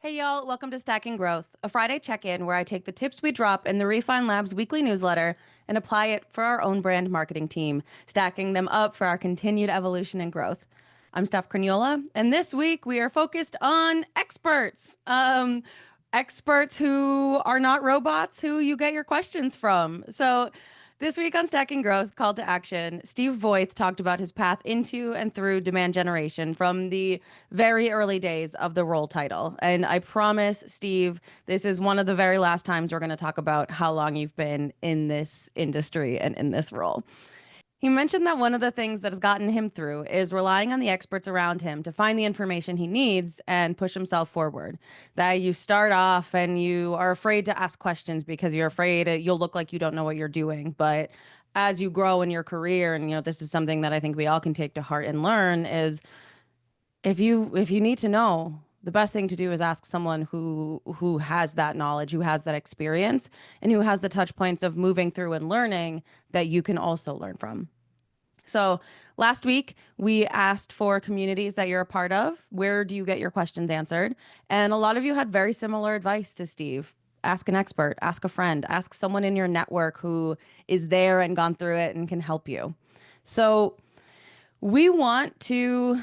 Hey y'all, welcome to Stacking Growth, a Friday check-in where I take the tips we drop in the Refine Labs weekly newsletter and apply it for our own brand marketing team, stacking them up for our continued evolution and growth. I'm Steph Corniola, and this week we are focused on experts. Experts who are not robots who you get your questions from. So this week on Stacking Growth, Call to Action, Steve Voith talked about his path into and through demand generation from the very early days of the role title. And I promise, Steve, this is one of the very last times we're going to talk about how long you've been in this industry and in this role. He mentioned that one of the things that has gotten him through is relying on the experts around him to find the information he needs and push himself forward. That you start off and you are afraid to ask questions because you're afraid you'll look like you don't know what you're doing. But as you grow in your career, and this is something that I think we all can take to heart and learn, is if you need to know, the best thing to do is ask someone who has that knowledge, who has that experience, and who has the touch points of moving through and learning that you can also learn from. So last week, we asked for communities that you're a part of. Where do you get your questions answered? And a lot of you had very similar advice to Steve. Ask an expert, ask a friend, ask someone in your network who is there and gone through it and can help you. So we want to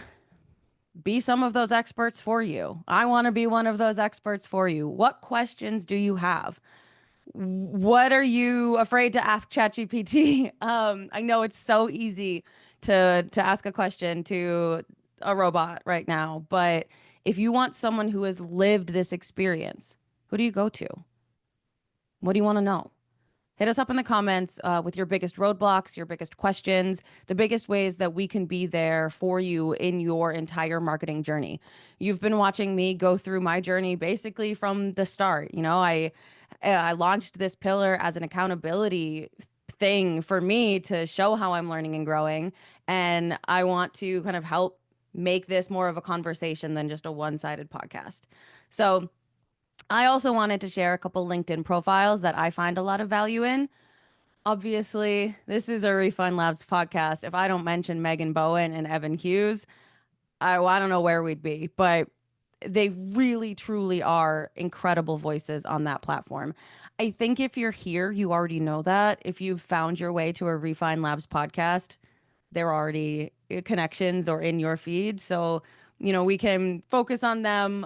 be some of those experts for you. I want to be one of those experts for you. What questions do you have? What are you afraid to ask ChatGPT? I know it's so easy to ask a question to a robot right now, but if you want someone who has lived this experience, who do you go to? What do you want to know? Hit us up in the comments with your biggest roadblocks, your biggest questions, the biggest ways that we can be there for you in your entire marketing journey. You've been watching me go through my journey basically from the start. I launched this pillar as an accountability thing for me to show how I'm learning and growing. And I want to kind of help make this more of a conversation than just a one-sided podcast. So I also wanted to share a couple LinkedIn profiles that I find a lot of value in. Obviously, this is a Refund Labs podcast. If I don't mention Megan Bowen and Evan Hughes, I don't know where we'd be, but they really, truly are incredible voices on that platform. I think if you're here, you already know that. If you've found your way to a Refine Labs podcast, they're already connections or in your feed. So, we can focus on them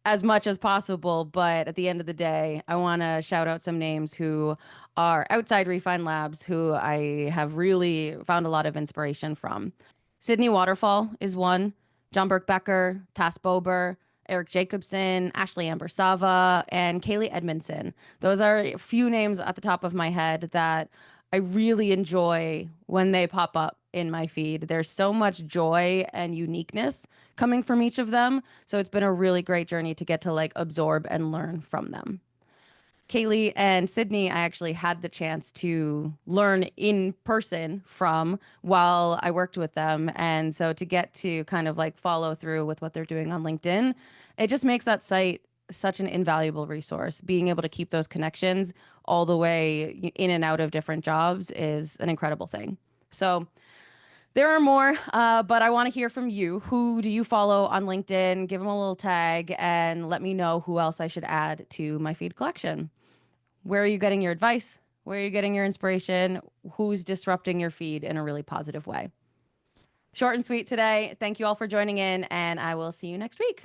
as much as possible. But at the end of the day, I want to shout out some names who are outside Refine Labs who I have really found a lot of inspiration from. Sydney Waterfall is one. John Burke Becker, Tass Bober, Eric Jacobson, Ashley Amber Sava, and Kaylee Edmondson. Those are a few names at the top of my head that I really enjoy when they pop up in my feed. There's so much joy and uniqueness coming from each of them. So it's been a really great journey to get to absorb and learn from them. Kaylee and Sydney, I actually had the chance to learn in person from while I worked with them. And so to get to kind of follow through with what they're doing on LinkedIn, it just makes that site such an invaluable resource. Being able to keep those connections all the way in and out of different jobs is an incredible thing. So there are more, but I want to hear from you. Who do you follow on LinkedIn? Give them a little tag and let me know who else I should add to my feed collection. Where are you getting your advice? Where are you getting your inspiration? Who's disrupting your feed in a really positive way? Short and sweet today. Thank you all for joining in, and I will see you next week.